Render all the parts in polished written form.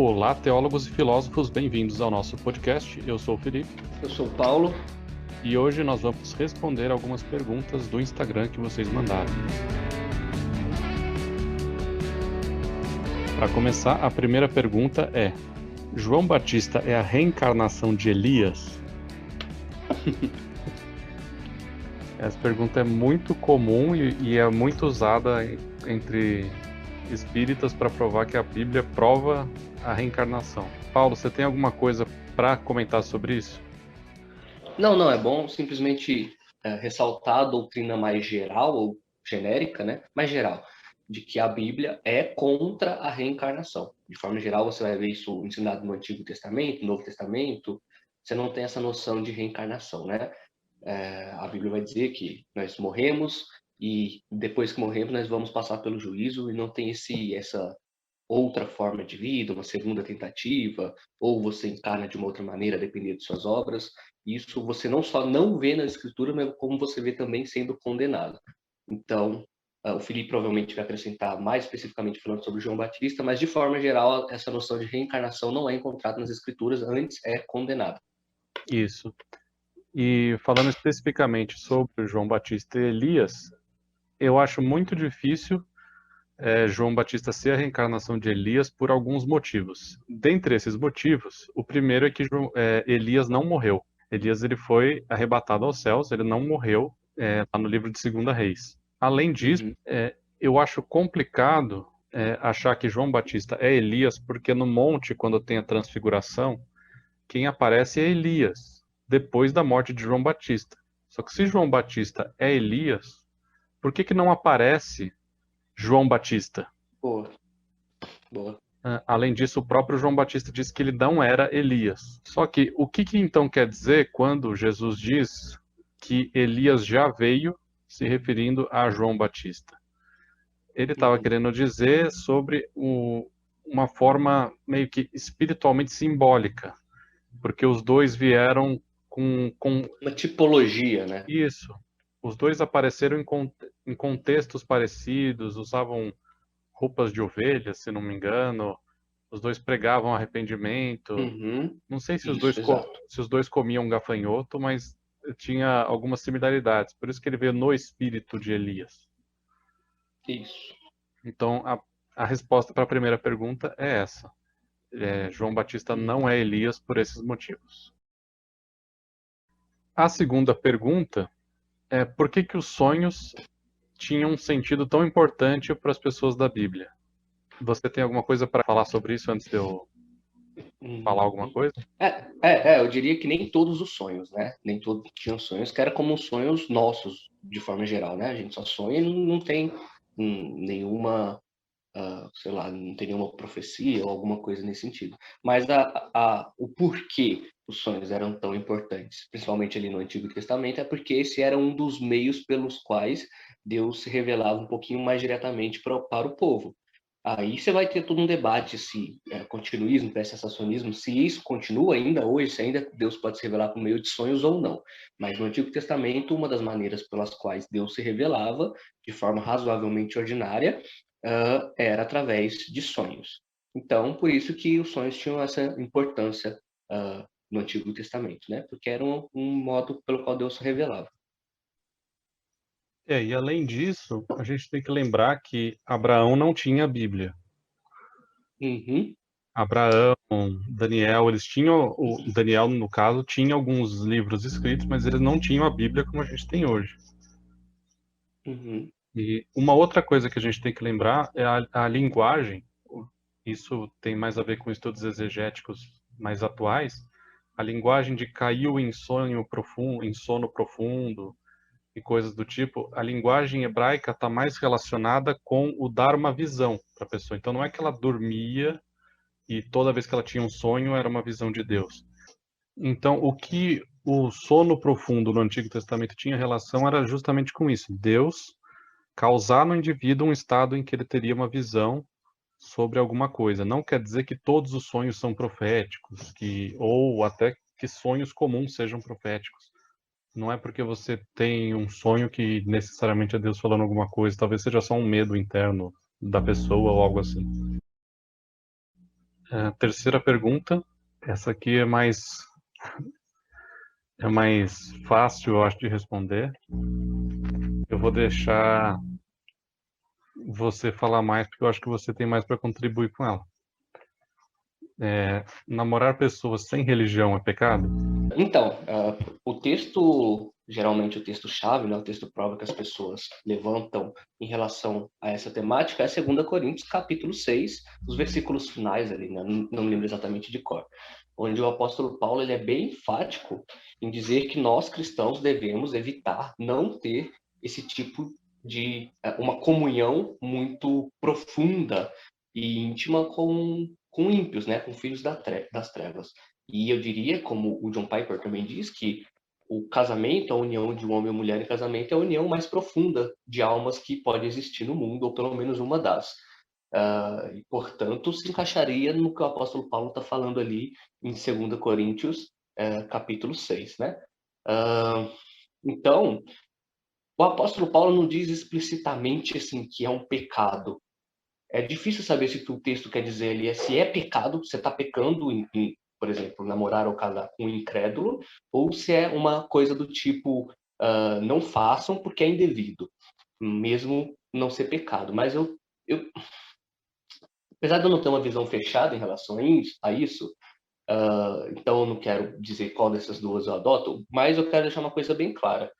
Olá, teólogos e filósofos, bem-vindos ao nosso podcast. Eu sou o Felipe. Eu sou o Paulo. E hoje nós vamos responder algumas perguntas do Instagram que vocês mandaram. Para começar, a primeira pergunta é: João Batista é a reencarnação de Elias? Essa pergunta é muito comum e é muito usada entre espíritas para provar que a Bíblia prova a reencarnação. Paulo, você tem alguma coisa para comentar sobre isso? Não, é bom simplesmente ressaltar a doutrina mais geral ou genérica, né? Mais geral, de que a Bíblia é contra a reencarnação. De forma geral, você vai ver isso ensinado no Antigo Testamento, no Novo Testamento. Você não tem essa noção de reencarnação, né? A Bíblia vai dizer que nós morremos e depois que morremos nós vamos passar pelo juízo e não tem essa outra forma de vida, uma segunda tentativa, ou você encarna de uma outra maneira, dependendo de suas obras. Isso você não só não vê na Escritura, mas como você vê também sendo condenado. Então, o Felipe provavelmente vai acrescentar mais especificamente falando sobre João Batista, mas de forma geral, essa noção de reencarnação não é encontrada nas Escrituras, antes é condenada. Isso. E falando especificamente sobre João Batista e Elias, eu acho muito difícil João Batista ser a reencarnação de Elias por alguns motivos. Dentre esses motivos, o primeiro é que Elias não morreu. Elias ele foi arrebatado aos céus, ele não morreu, está no livro de 2 Reis. Além disso, eu acho complicado achar que João Batista é Elias, porque no monte, quando tem a transfiguração, quem aparece é Elias, depois da morte de João Batista. Só que se João Batista é Elias, por que não aparece João Batista? Boa. Além disso, o próprio João Batista disse que ele não era Elias. Só que o que então quer dizer quando Jesus diz que Elias já veio, se referindo a João Batista? Ele estava querendo dizer sobre uma forma meio que espiritualmente simbólica, porque os dois vieram com uma tipologia, né? Isso. Os dois apareceram em contextos parecidos, usavam roupas de ovelha, se não me engano. Os dois pregavam arrependimento. Não sei se os dois comiam gafanhoto, mas tinha algumas similaridades. Por isso que ele veio no espírito de Elias. Isso. Então, a resposta para a primeira pergunta é essa. João Batista não é Elias por esses motivos. A segunda pergunta é por que os sonhos tinham um sentido tão importante para as pessoas da Bíblia? Você tem alguma coisa para falar sobre isso antes de eu falar alguma coisa? Eu diria que nem todos os sonhos, né? Nem todos tinham sonhos que eram como sonhos nossos, de forma geral, né? A gente só sonha e não tem nenhuma, sei lá, não tem nenhuma profecia ou alguma coisa nesse sentido. Mas o porquê os sonhos eram tão importantes, principalmente ali no Antigo Testamento, é porque esse era um dos meios pelos quais Deus se revelava um pouquinho mais diretamente para o povo. Aí você vai ter todo um debate se continuismo, pré-sensacionismo, se isso continua ainda hoje, se ainda Deus pode se revelar por meio de sonhos ou não. Mas no Antigo Testamento, uma das maneiras pelas quais Deus se revelava de forma razoavelmente ordinária era através de sonhos. Então, por isso que os sonhos tinham essa importância no Antigo Testamento, né? Porque era um modo pelo qual Deus se revelava. E além disso, a gente tem que lembrar que Abraão não tinha a Bíblia. Abraão, Daniel, eles tinham, o Daniel, no caso, tinha alguns livros escritos, mas eles não tinham a Bíblia como a gente tem hoje. E uma outra coisa que a gente tem que lembrar é a linguagem. Isso tem mais a ver com estudos exegéticos mais atuais. A linguagem de caiu em sono profundo e coisas do tipo, a linguagem hebraica está mais relacionada com o dar uma visão para a pessoa. Então não é que ela dormia e toda vez que ela tinha um sonho era uma visão de Deus. Então o que o sono profundo no Antigo Testamento tinha relação era justamente com isso. Deus causar no indivíduo um estado em que ele teria uma visão sobre alguma coisa. Não quer dizer que todos os sonhos são proféticos, ou até que sonhos comuns sejam proféticos. Não é porque você tem um sonho que necessariamente é Deus falando alguma coisa. Talvez seja só um medo interno da pessoa ou algo assim. Terceira pergunta. Essa aqui é mais fácil, eu acho, de responder. Eu vou deixar você falar mais, porque eu acho que você tem mais para contribuir com ela. Namorar pessoas sem religião é pecado? Então, o texto, geralmente o texto-chave, né, o texto-prova que as pessoas levantam em relação a essa temática é 2 Coríntios, capítulo 6, os versículos finais ali, né, não me lembro exatamente de cor, onde o apóstolo Paulo ele é bem enfático em dizer que nós cristãos devemos evitar não ter esse tipo de uma comunhão muito profunda e íntima com ímpios, né, com filhos das trevas. E eu diria, como o John Piper também diz, que o casamento, a união de um homem e uma mulher em casamento, é a união mais profunda de almas que pode existir no mundo, ou pelo menos uma das. E, portanto, se encaixaria no que o apóstolo Paulo está falando ali em 2 Coríntios, capítulo 6, né? Então, o apóstolo Paulo não diz explicitamente assim que é um pecado. É difícil saber se o texto quer dizer ali se é pecado, você está pecando por exemplo, namorar ou casar com um incrédulo, ou se é uma coisa do tipo não façam porque é indevido, mesmo não ser pecado. Mas apesar de eu não ter uma visão fechada em relação a isso, então eu não quero dizer qual dessas duas eu adoto, mas eu quero deixar uma coisa bem clara.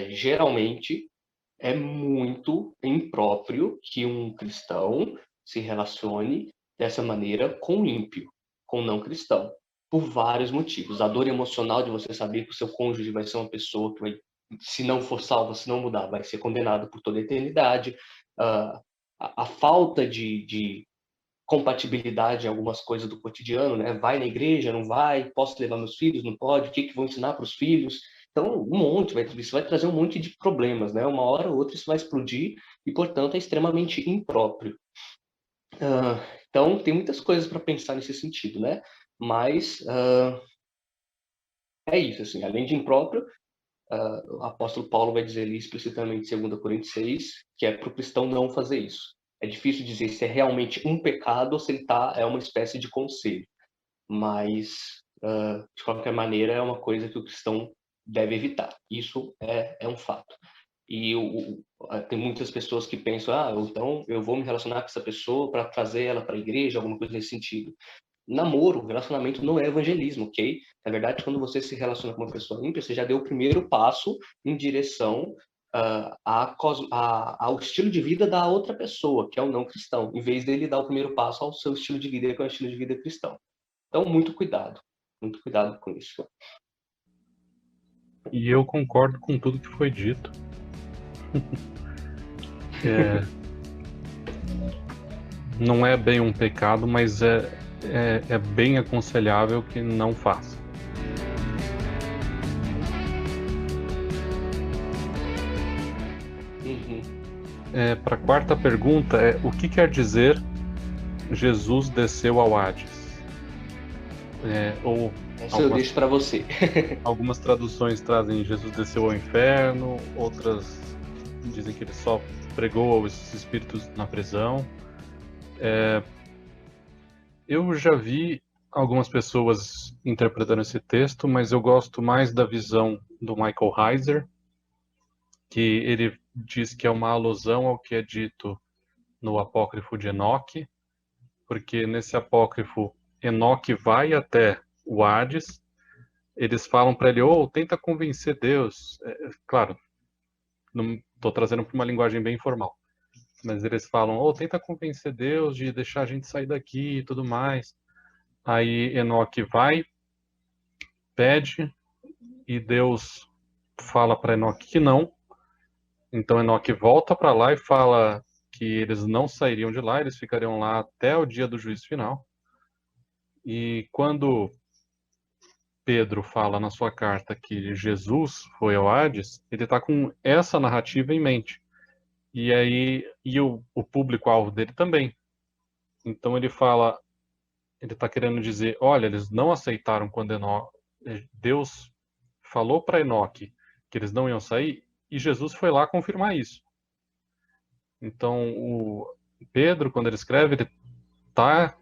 Geralmente, é muito impróprio que um cristão se relacione dessa maneira com o ímpio, com o não cristão, por vários motivos. A dor emocional de você saber que o seu cônjuge vai ser uma pessoa que vai, se não for salva, se não mudar, vai ser condenado por toda a eternidade. Uh, a falta de compatibilidade em algumas coisas do cotidiano, né? Vai na igreja, não vai? Posso levar meus filhos? Não pode? O que vou ensinar para os filhos? Então, isso vai trazer um monte de problemas, né? Uma hora ou outra isso vai explodir e, portanto, é extremamente impróprio. Então, tem muitas coisas para pensar nesse sentido, né? Mas é isso, assim, além de impróprio, o apóstolo Paulo vai dizer ali explicitamente em 2 Coríntios 6 que é para o cristão não fazer isso. É difícil dizer se é realmente um pecado ou se ele é uma espécie de conselho. Mas, de qualquer maneira, é uma coisa que o cristão deve evitar. Isso é um fato. E tem muitas pessoas que pensam, então eu vou me relacionar com essa pessoa para trazer ela para a igreja, alguma coisa nesse sentido. Namoro, relacionamento não é evangelismo, ok? Na verdade, quando você se relaciona com uma pessoa ímpia, você já deu o primeiro passo em direção ao estilo de vida da outra pessoa, que é o não cristão, em vez dele dar o primeiro passo ao seu estilo de vida, que é o estilo de vida cristão. Então, muito cuidado com isso. E eu concordo com tudo que foi dito. Não é bem um pecado, mas é bem aconselhável que não faça. Para a quarta pergunta, o que quer dizer Jesus desceu ao Hades? Essa eu deixo para você. Algumas traduções trazem Jesus desceu ao inferno, outras dizem que ele só pregou aos espíritos na prisão. Eu já vi algumas pessoas interpretando esse texto, mas eu gosto mais da visão do Michael Heiser, que ele diz que é uma alusão ao que é dito no apócrifo de Enoque, porque nesse apócrifo Enoque vai até o Hades, eles falam para ele, tenta convencer Deus. Claro, não estou trazendo para uma linguagem bem informal, mas eles falam, tenta convencer Deus de deixar a gente sair daqui e tudo mais. Aí Enoque vai, pede, e Deus fala para Enoque que não. Então Enoque volta para lá e fala que eles não sairiam de lá, eles ficariam lá até o dia do juízo final. E quando Pedro fala na sua carta que Jesus foi ao Hades, ele está com essa narrativa em mente. E aí o público-alvo dele também. Então ele fala, ele está querendo dizer, olha, eles não aceitaram quando Deus falou para Enoque que eles não iam sair, e Jesus foi lá confirmar isso. Então, o Pedro, quando ele escreve, ele está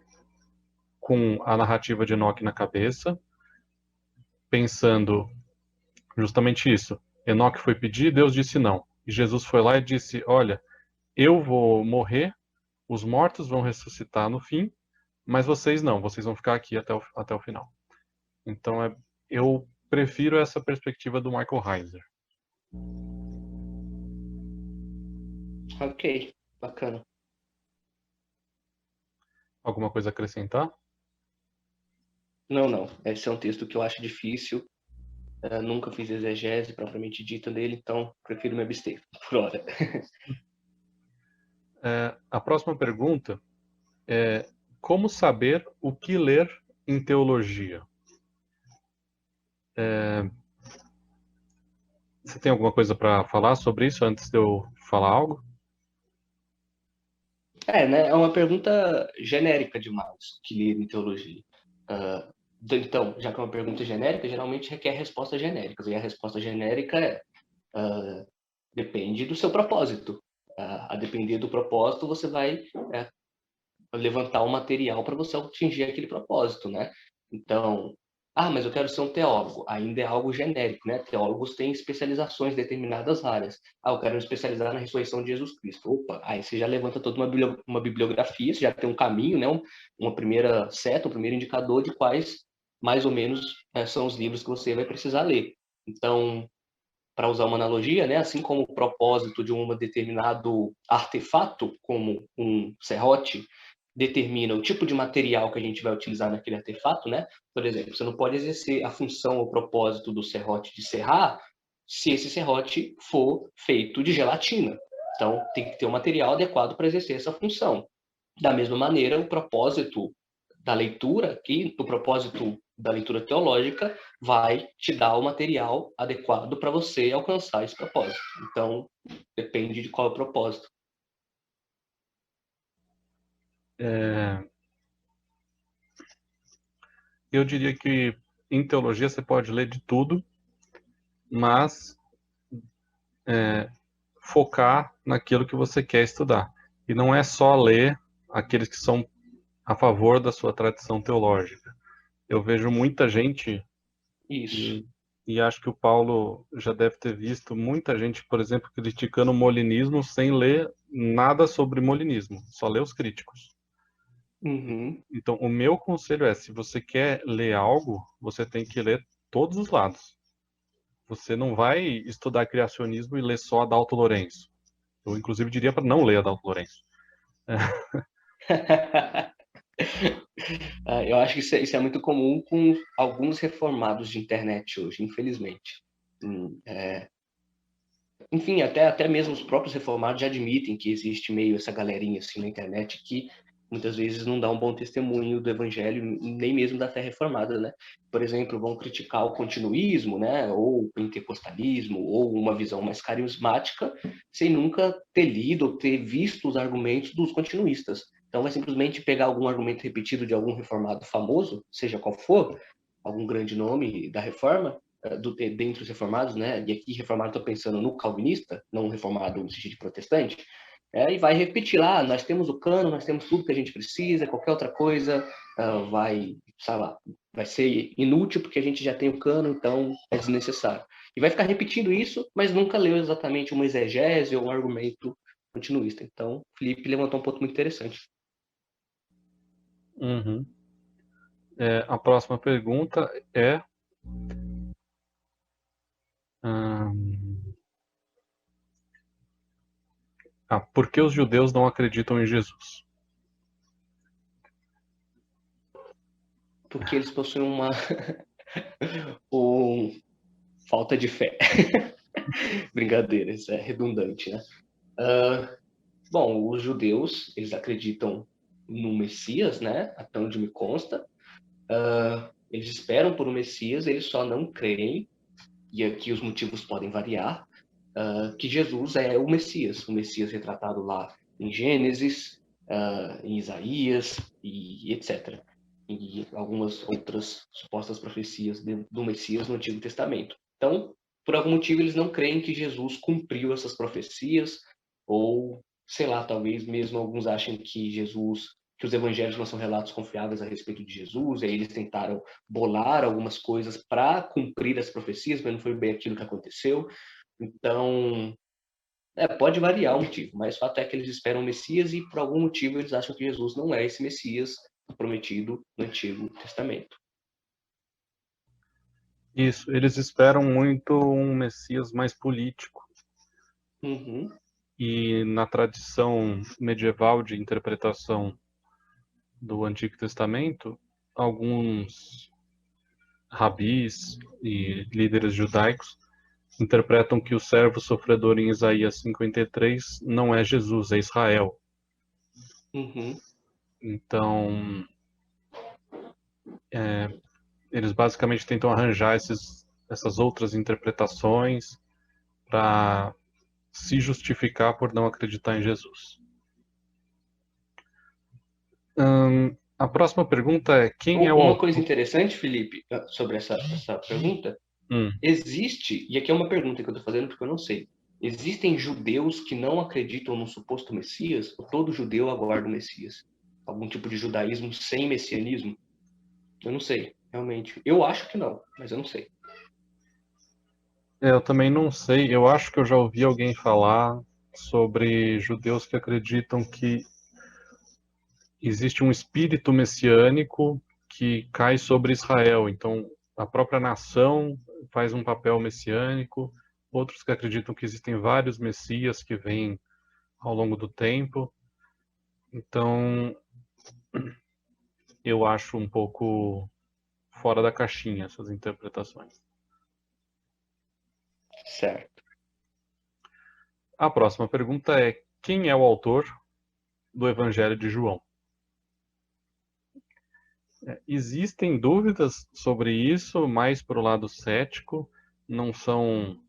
com a narrativa de Enoque na cabeça, pensando justamente isso. Enoque foi pedir, Deus disse não. E Jesus foi lá e disse, olha, eu vou morrer, os mortos vão ressuscitar no fim, mas vocês não, vocês vão ficar aqui até o final. Então, eu prefiro essa perspectiva do Michael Heiser. Ok, bacana. Alguma coisa a acrescentar? Não. Esse é um texto que eu acho difícil. Nunca fiz exegese propriamente dita dele, então prefiro me abster por hora. A próxima pergunta é como saber o que ler em teologia? Você tem alguma coisa para falar sobre isso antes de eu falar algo? Né? É uma pergunta genérica demais que ler em teologia. Então, já que é uma pergunta genérica, geralmente requer respostas genéricas. E a resposta genérica depende do seu propósito. A depender do propósito, você vai levantar o material para você atingir aquele propósito, né? Então, mas eu quero ser um teólogo. Ainda é algo genérico, né? Teólogos têm especializações em determinadas áreas. Eu quero me especializar na ressurreição de Jesus Cristo. Opa, aí você já levanta toda uma bibliografia, você já tem um caminho, né? Uma primeira seta, um primeiro indicador de quais, mais ou menos, são os livros que você vai precisar ler. Então, para usar uma analogia, né, assim como o propósito de um determinado artefato, como um serrote, determina o tipo de material que a gente vai utilizar naquele artefato, né? Por exemplo, você não pode exercer a função ou propósito do serrote de serrar se esse serrote for feito de gelatina. Então, tem que ter um material adequado para exercer essa função. Da mesma maneira, o propósito da leitura, aqui, o propósito da leitura teológica, vai te dar o material adequado para você alcançar esse propósito. Então, depende de qual é o propósito. Eu diria que em teologia você pode ler de tudo, mas focar naquilo que você quer estudar. E não é só ler aqueles que são a favor da sua tradição teológica. Eu vejo muita gente, Isso. e acho que o Paulo já deve ter visto muita gente, por exemplo, criticando o molinismo sem ler nada sobre molinismo, só ler os críticos. Uhum. Então, o meu conselho é, se você quer ler algo, você tem que ler todos os lados. Você não vai estudar criacionismo e ler só Adalto Lourenço. Eu, inclusive, diria para não ler Adalto Lourenço. Eu acho que isso é muito comum com alguns reformados de internet hoje, infelizmente. Enfim, até mesmo os próprios reformados já admitem que existe meio essa galerinha assim na internet que muitas vezes não dá um bom testemunho do evangelho, nem mesmo da fé reformada, né? Por exemplo, vão criticar o continuismo, né? Ou o pentecostalismo, ou uma visão mais carismática, sem nunca ter lido ou ter visto os argumentos dos continuistas. Então, vai simplesmente pegar algum argumento repetido de algum reformado famoso, seja qual for, algum grande nome da reforma, dentre os reformados, né? E aqui reformado estou pensando no calvinista, não reformado no sentido de protestante, e vai repetir lá, nós temos o cano, nós temos tudo que a gente precisa, qualquer outra coisa vai, sei lá, vai ser inútil porque a gente já tem o cano, então é desnecessário. E vai ficar repetindo isso, mas nunca leu exatamente uma exegese ou um argumento continuista. Então, o Felipe levantou um ponto muito interessante. Uhum. A próxima pergunta é... por que os judeus não acreditam em Jesus? Porque eles possuem uma falta de fé. Brincadeira, isso é redundante, né? Bom, os judeus, eles acreditam no Messias, né? Até onde me consta. Eles esperam por um Messias, eles só não creem, e aqui os motivos podem variar, que Jesus é o Messias retratado lá em Gênesis, em Isaías e etc. E algumas outras supostas profecias do Messias no Antigo Testamento. Então, por algum motivo, eles não creem que Jesus cumpriu essas profecias, ou, sei lá, talvez mesmo alguns achem que Jesus que os evangelhos não são relatos confiáveis a respeito de Jesus, e aí eles tentaram bolar algumas coisas para cumprir as profecias, mas não foi bem aquilo que aconteceu. Então, pode variar o motivo, mas o fato é que eles esperam o Messias e por algum motivo eles acham que Jesus não é esse Messias prometido no Antigo Testamento. Isso, eles esperam muito um Messias mais político. Uhum. E na tradição medieval de interpretação do Antigo Testamento, alguns rabis e líderes judaicos interpretam que o servo sofredor em Isaías 53 não é Jesus, é Israel. Uhum. Então, eles basicamente tentam arranjar essas outras interpretações para se justificar por não acreditar em Jesus. A próxima pergunta é: quem é o Uma autor? coisa interessante, Felipe, sobre essa pergunta, existe, e aqui é uma pergunta que eu estou fazendo porque eu não sei, existem judeus que não acreditam no suposto Messias? Ou todo judeu aguarda o Messias? Algum tipo de judaísmo sem messianismo? Eu não sei, realmente. Eu acho que não, mas eu não sei. Eu também não sei. Eu acho que eu já ouvi alguém falar sobre judeus que acreditam que existe um espírito messiânico que cai sobre Israel. Então, a própria nação faz um papel messiânico. Outros que acreditam que existem vários messias que vêm ao longo do tempo. Então, eu acho um pouco fora da caixinha essas interpretações. Certo. A próxima pergunta é: quem é o autor do Evangelho de João? Existem dúvidas sobre isso, mais para o lado cético, não são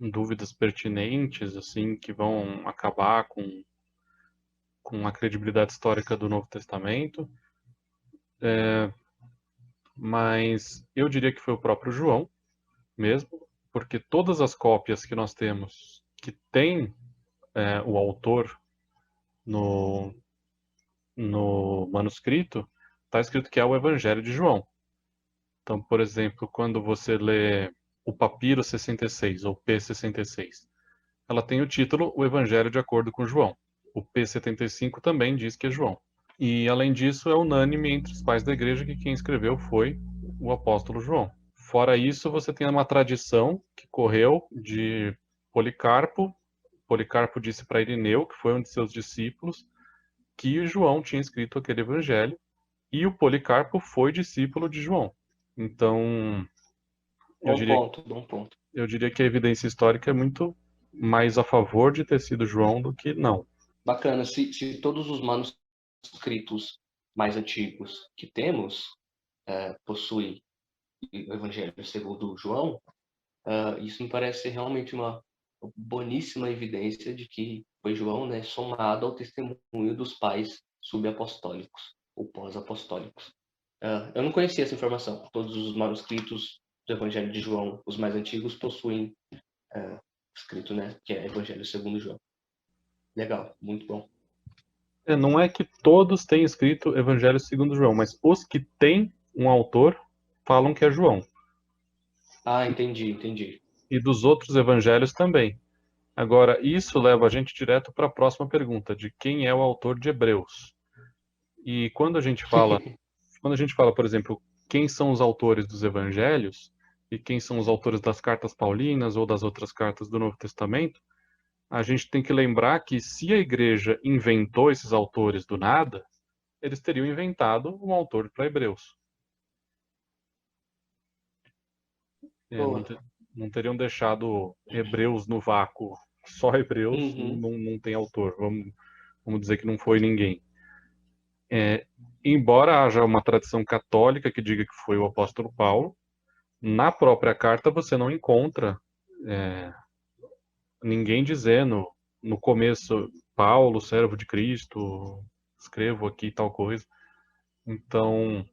dúvidas pertinentes, assim, que vão acabar com a credibilidade histórica do Novo Testamento, mas eu diria que foi o próprio João mesmo, porque todas as cópias que nós temos que tem o autor no, no manuscrito, está escrito que é o Evangelho de João. Então, por exemplo, quando você lê o Papiro 66, ou P66, ela tem o título O Evangelho de Acordo com João. O P75 também diz que é João. E, além disso, é unânime entre os pais da igreja que quem escreveu foi o apóstolo João. Fora isso, você tem uma tradição que correu de Policarpo. Policarpo disse para Irineu, que foi um de seus discípulos, que João tinha escrito aquele evangelho, e o Policarpo foi discípulo de João. Então, eu Bom diria, ponto, bom ponto. eu diria que a evidência histórica é muito mais a favor de ter sido João do que não. Bacana. Se todos os manuscritos mais antigos que temos possuem o Evangelho segundo João, isso me parece ser realmente uma boníssima evidência de que foi João, né, somado ao testemunho dos pais subapostólicos ou pós-apostólicos. Eu não conhecia essa informação. Todos os manuscritos do Evangelho de João, os mais antigos, possuem escrito, né, que é Evangelho segundo João. Legal, muito bom. Não é que todos têm escrito Evangelho segundo João, mas os que têm um autor falam que é João. Ah, entendi. E dos outros evangelhos também. Agora, isso leva a gente direto para a próxima pergunta, de quem é o autor de Hebreus. E quando a gente fala, por exemplo, quem são os autores dos evangelhos e quem são os autores das cartas paulinas ou das outras cartas do Novo Testamento, a gente tem que lembrar que se a igreja inventou esses autores do nada, eles teriam inventado um autor para Hebreus. Não, Boa. não teriam deixado Hebreus no vácuo. Só Hebreus Uhum. não tem autor. Vamos dizer que não foi ninguém. Embora haja uma tradição católica que diga que foi o apóstolo Paulo, na própria carta você não encontra ninguém dizendo no começo, Paulo, servo de Cristo, escrevo aqui tal coisa. Então,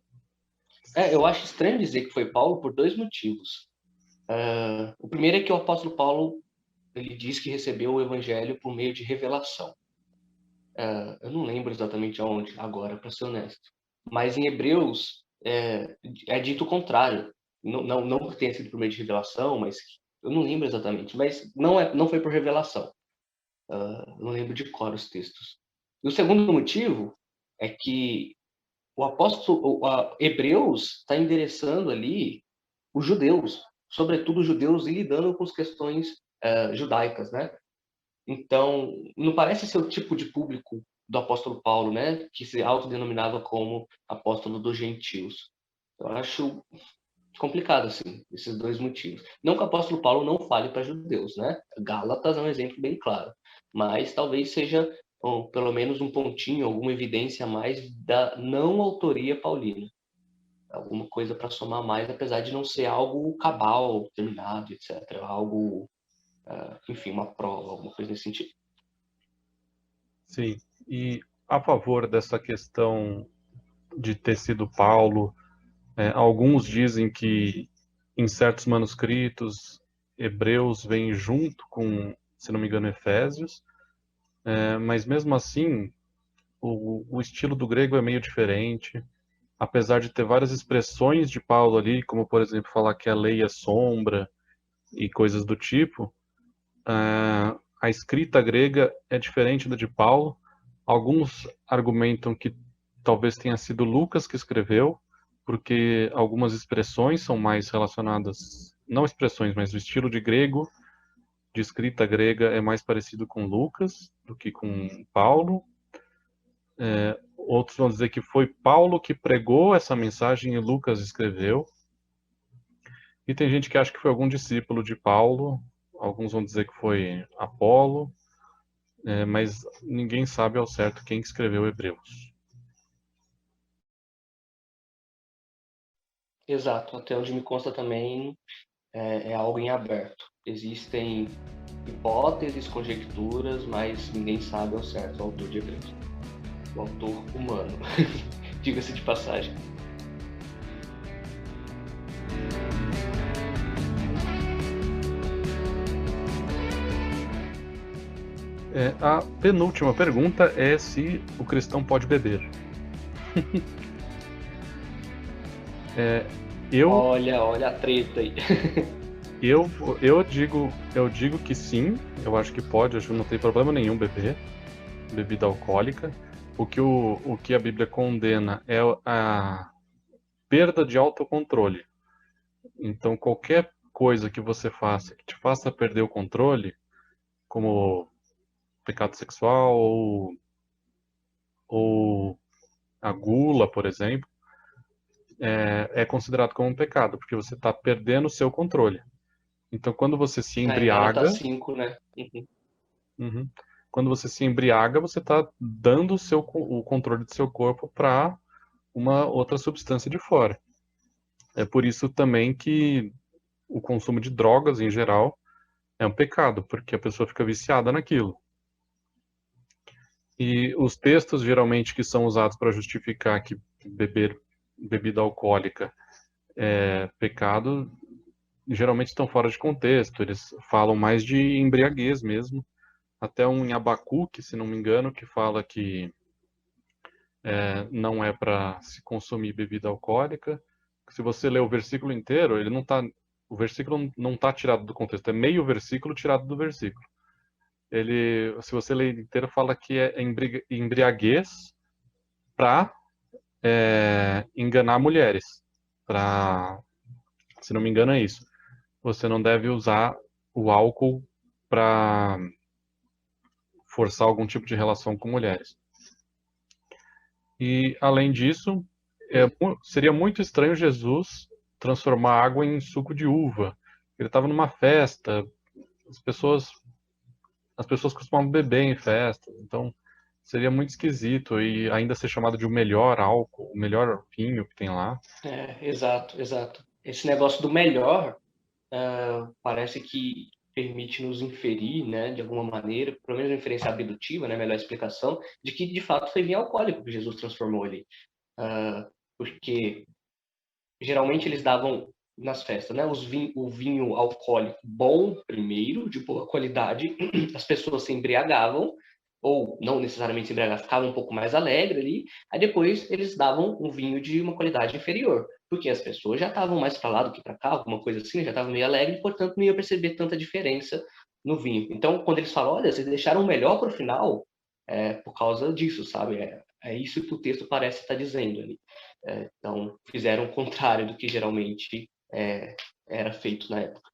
Eu acho estranho dizer que foi Paulo por dois motivos. O primeiro é que o apóstolo Paulo ele diz que recebeu o evangelho por meio de revelação. eu não lembro exatamente aonde agora, para ser honesto, mas em Hebreus é dito o contrário. Não que tenha sido por meio de revelação, mas eu não lembro exatamente, mas não foi por revelação. Eu não lembro de cor os textos. E o segundo motivo é que o apóstolo Hebreus está endereçando ali os judeus, sobretudo os judeus, e lidando com as questões judaicas, né? Então, não parece ser o tipo de público do apóstolo Paulo, né? Que se autodenominava como apóstolo dos gentios. Eu acho complicado, assim, esses dois motivos. Não que o apóstolo Paulo não fale para judeus, né? Gálatas é um exemplo bem claro. Mas talvez seja, pelo menos, um pontinho, alguma evidência a mais da não autoria paulina. Alguma coisa para somar mais, apesar de não ser algo cabal, terminado, etc. Algo, enfim, uma prova, alguma coisa nesse sentido. Sim. E a favor dessa questão de ter sido Paulo, alguns dizem que em certos manuscritos Hebreus vem junto com, se não me engano, Efésios, mas mesmo assim o estilo do grego é meio diferente, apesar de ter várias expressões de Paulo ali, como por exemplo falar que a lei é sombra e coisas do tipo, a escrita grega é diferente da de Paulo. Alguns argumentam que talvez tenha sido Lucas que escreveu, porque algumas expressões são mais relacionadas, não expressões, mas o estilo de grego, de escrita grega é mais parecido com Lucas do que com Paulo. Outros vão dizer que foi Paulo que pregou essa mensagem e Lucas escreveu. E tem gente que acha que foi algum discípulo de Paulo, alguns vão dizer que foi Apolo, mas ninguém sabe ao certo quem escreveu Hebreus. Exato, até onde me consta também é algo em aberto. Existem hipóteses, conjecturas, mas ninguém sabe ao certo o autor de Hebreus. O autor humano, diga-se de passagem. A penúltima pergunta é se o cristão pode beber. Olha a treta aí. Eu digo que sim, eu acho que pode, acho que não tem problema nenhum beber bebida alcoólica. O que a Bíblia condena é a perda de autocontrole. Então, qualquer coisa que você faça que te faça perder o controle, como pecado sexual ou a gula, por exemplo, é considerado como um pecado, porque você está perdendo o seu controle. Então, quando você se Em Gálatas embriaga, 5, né? uhum, quando você se embriaga, você está dando o controle do seu corpo para uma outra substância de fora. É por isso também que o consumo de drogas, em geral, é um pecado, porque a pessoa fica viciada naquilo. E os textos, geralmente, que são usados para justificar que beber bebida alcoólica é pecado, geralmente estão fora de contexto. Eles falam mais de embriaguez mesmo. Até um em Abacuque, se não me engano, que fala que não é para se consumir bebida alcoólica. Se você ler o versículo inteiro, ele não tá, o versículo não está tirado do contexto, é meio versículo tirado do versículo. Ele, se você ler inteiro, fala que é embriaguez para enganar mulheres. Para, se não me engano, é isso. Você não deve usar o álcool para forçar algum tipo de relação com mulheres. E, além disso, seria muito estranho Jesus transformar água em suco de uva. Ele estava numa festa, as pessoas costumam beber em festas, então seria muito esquisito e ainda ser chamado de o melhor álcool, o melhor vinho que tem lá. Exato, exato. Esse negócio do melhor parece que permite nos inferir, né, de alguma maneira, pelo menos uma inferência abdutiva, né, melhor explicação, de que de fato foi vinho alcoólico que Jesus transformou ali. Porque geralmente eles davam nas festas, né, o vinho alcoólico bom primeiro, de boa qualidade, as pessoas se embriagavam ou não necessariamente se embriagavam, ficavam um pouco mais alegre ali, aí depois eles davam um vinho de uma qualidade inferior, porque as pessoas já estavam mais para lá do que para cá, alguma coisa assim, já estavam meio alegre, portanto não ia perceber tanta diferença no vinho. Então, quando eles falam, olha, vocês deixaram o melhor para o final, é por causa disso, sabe? É isso que o texto parece estar dizendo ali. Então, fizeram o contrário do que geralmente era feito na época.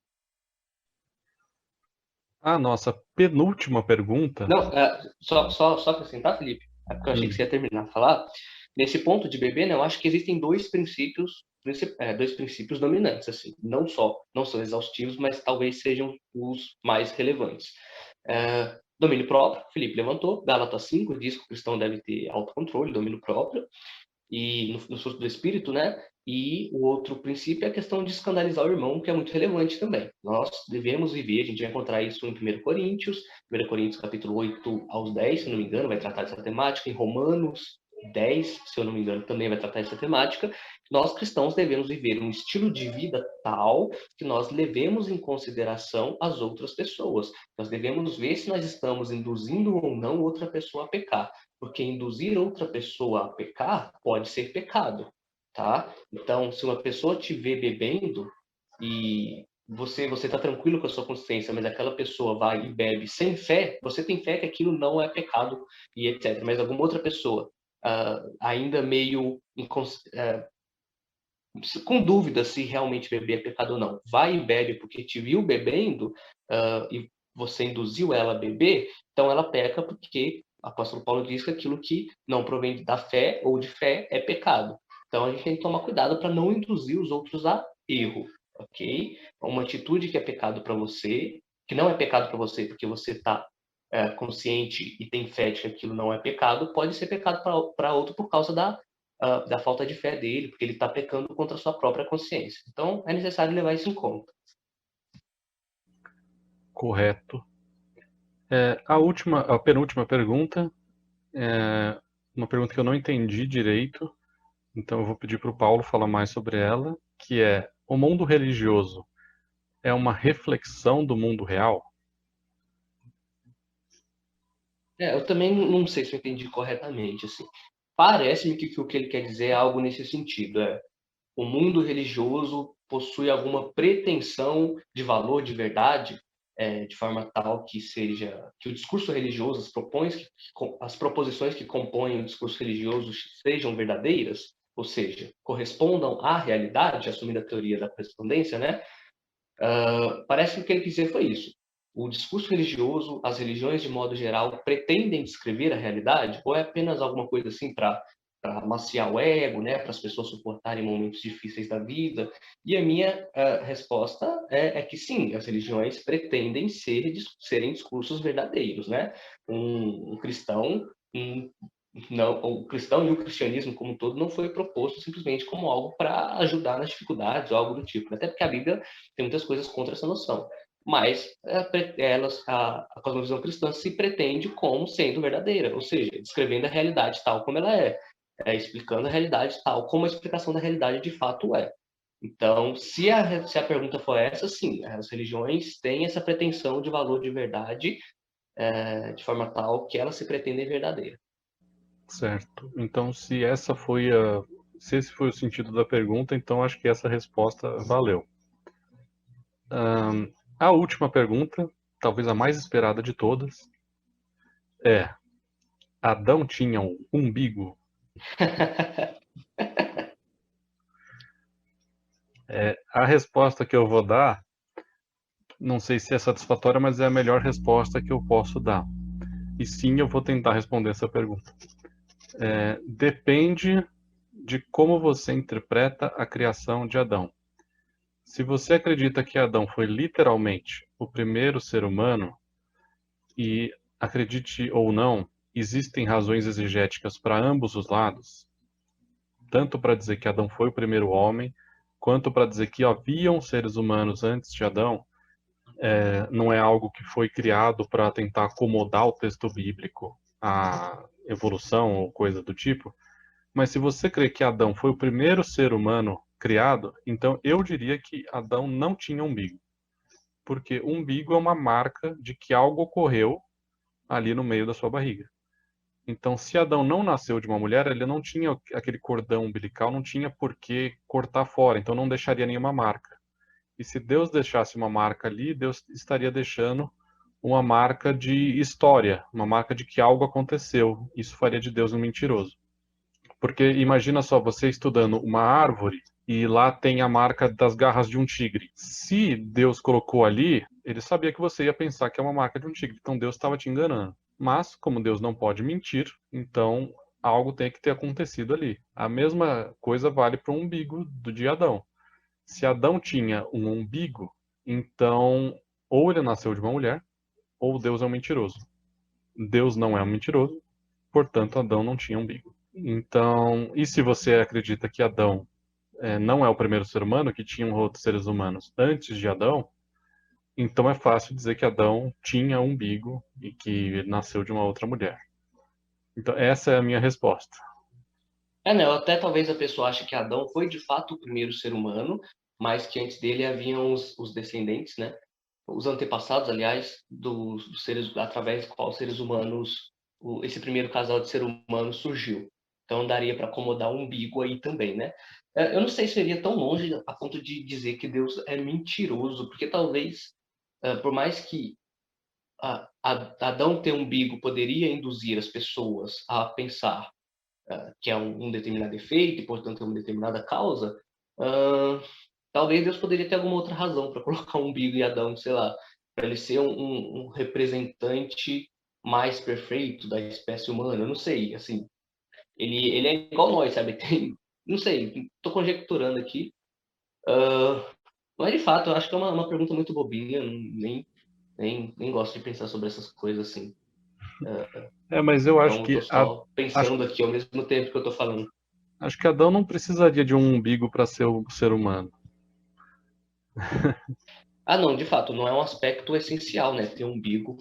A nossa penúltima pergunta. Não, só acrescentar, Felipe, é porque eu achei que você ia terminar de falar. Nesse ponto de bebê, né, eu acho que existem dois princípios dominantes, assim, não são exaustivos, mas talvez sejam os mais relevantes. Domínio próprio, Felipe levantou, Gálatas 5 diz que o cristão deve ter autocontrole, domínio próprio, e no fruto do espírito, né? E o outro princípio é a questão de escandalizar o irmão, que é muito relevante também. Nós devemos viver, a gente vai encontrar isso em 1 Coríntios capítulo 8 aos 10, se não me engano, vai tratar dessa temática, em Romanos 10, se eu não me engano, também vai tratar dessa temática. Nós cristãos devemos viver um estilo de vida tal que nós levemos em consideração as outras pessoas. Nós devemos ver se nós estamos induzindo ou não outra pessoa a pecar, porque induzir outra pessoa a pecar pode ser pecado, tá? Então, se uma pessoa te vê bebendo e você está tranquilo com a sua consciência, mas aquela pessoa vai e bebe sem fé, você tem fé que aquilo não é pecado e etc. Mas alguma outra pessoa ainda meio com dúvida se realmente beber é pecado ou não, vai e bebe porque te viu bebendo e você induziu ela a beber, então ela peca porque o apóstolo Paulo diz que aquilo que não provém da fé ou de fé é pecado. Então a gente tem que tomar cuidado para não induzir os outros a erro, ok? Uma atitude que é pecado para você, que não é pecado para você porque você está consciente e tem fé de que aquilo não é pecado, pode ser pecado para outro por causa da falta de fé dele, porque ele está pecando contra a sua própria consciência. Então, é necessário levar isso em conta. Correto. A penúltima pergunta é uma pergunta que eu não entendi direito, então eu vou pedir para o Paulo falar mais sobre ela, que é: o mundo religioso é uma reflexão do mundo real? Eu também não sei se eu entendi corretamente. Assim. Parece-me que o que ele quer dizer é algo nesse sentido. O mundo religioso possui alguma pretensão de valor, de verdade, de forma tal que o discurso religioso, as proposições que compõem o discurso religioso sejam verdadeiras, ou seja, correspondam à realidade, assumindo a teoria da correspondência, né? Parece que o que ele quis dizer foi isso. O discurso religioso, as religiões de modo geral, pretendem descrever a realidade ou é apenas alguma coisa assim para amaciar o ego, né, para as pessoas suportarem momentos difíceis da vida? E a minha resposta é que sim, as religiões pretendem serem discursos verdadeiros, né? Um cristão, não, o cristão e o cristianismo como um todo não foi proposto simplesmente como algo para ajudar nas dificuldades ou algo do tipo, até porque a Bíblia tem muitas coisas contra essa noção. Mas a cosmovisão cristã se pretende como sendo verdadeira, ou seja, descrevendo a realidade tal como ela explicando a realidade tal como a explicação da realidade de fato é. Então, se a pergunta for essa, sim, as religiões têm essa pretensão de valor de verdade de forma tal que elas se pretendem verdadeira. Certo. Então, se esse foi o sentido da pergunta, então acho que essa resposta valeu. A última pergunta, talvez a mais esperada de todas, é: Adão tinha um umbigo? A resposta que eu vou dar, não sei se é satisfatória, mas é a melhor resposta que eu posso dar. E sim, eu vou tentar responder essa pergunta. Depende de como você interpreta a criação de Adão. Se você acredita que Adão foi literalmente o primeiro ser humano, e acredite ou não, existem razões exegéticas para ambos os lados, tanto para dizer que Adão foi o primeiro homem, quanto para dizer que haviam seres humanos antes de Adão. Não é algo que foi criado para tentar acomodar o texto bíblico, a evolução ou coisa do tipo. Mas se você crê que Adão foi o primeiro ser humano criado, então eu diria que Adão não tinha umbigo. Porque umbigo é uma marca de que algo ocorreu ali no meio da sua barriga. Então, se Adão não nasceu de uma mulher, ele não tinha aquele cordão umbilical, não tinha por que cortar fora, então não deixaria nenhuma marca. E se Deus deixasse uma marca ali, Deus estaria deixando uma marca de história, uma marca de que algo aconteceu. Isso faria de Deus um mentiroso. Porque imagina só, você estudando uma árvore e lá tem a marca das garras de um tigre. Se Deus colocou ali, ele sabia que você ia pensar que é uma marca de um tigre, então Deus estava te enganando. Mas, como Deus não pode mentir, então algo tem que ter acontecido ali. A mesma coisa vale para o umbigo de Adão. Se Adão tinha um umbigo, então ou ele nasceu de uma mulher, ou Deus é um mentiroso. Deus não é um mentiroso, portanto Adão não tinha umbigo. Então, e se você acredita que Adão não é o primeiro ser humano, que tinham outros seres humanos antes de Adão, então é fácil dizer que Adão tinha umbigo e que nasceu de uma outra mulher. Então, essa é a minha resposta. Né? Até talvez a pessoa ache que Adão foi de fato o primeiro ser humano, mas que antes dele haviam os descendentes, né? Os antepassados, aliás, dos seres, através do qual os seres humanos, esse primeiro casal de ser humano surgiu. Então daria para acomodar um umbigo aí também, né? Eu não sei se seria tão longe a ponto de dizer que Deus é mentiroso, porque talvez, por mais que Adão ter um umbigo poderia induzir as pessoas a pensar que é um determinado efeito e, portanto, é uma determinada causa, talvez Deus poderia ter alguma outra razão para colocar um umbigo em Adão, sei lá, para ele ser um representante mais perfeito da espécie humana. Eu não sei, assim, ele é igual nós, sabe? Não sei, estou conjecturando aqui. Mas, de fato, eu acho que é uma pergunta muito bobinha, nem gosto de pensar sobre essas coisas assim. Mas eu acho Então, eu que tô só pensando aqui ao mesmo tempo que eu tô falando. Acho que Adão não precisaria de um umbigo para ser um ser humano. Não, de fato, não é um aspecto essencial, né? Ter um umbigo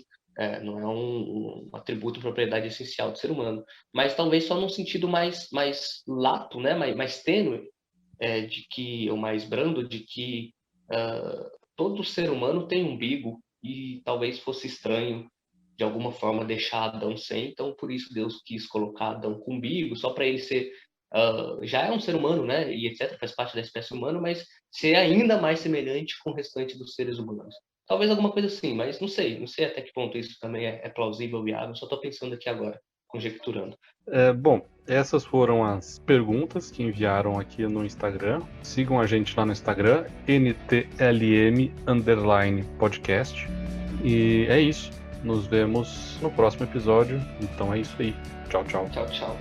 não é um atributo, propriedade essencial do ser humano. Mas talvez só num sentido mais lato, né? Mais tênue, ou mais brando, de que todo ser humano tem um umbigo e talvez fosse estranho de alguma forma deixar Adão sem, então por isso Deus quis colocar Adão com umbigo, só para ele ser já é um ser humano, né, e etc, faz parte da espécie humana, mas ser ainda mais semelhante com o restante dos seres humanos. Talvez alguma coisa assim, mas não sei até que ponto isso também é plausível, viável, só estou pensando aqui agora, conjecturando. Bom, essas foram as perguntas que enviaram aqui no Instagram. Sigam a gente lá no Instagram, NTLM_podcast. E é isso. Nos vemos no próximo episódio. Então é isso aí. Tchau, tchau. Tchau, tchau.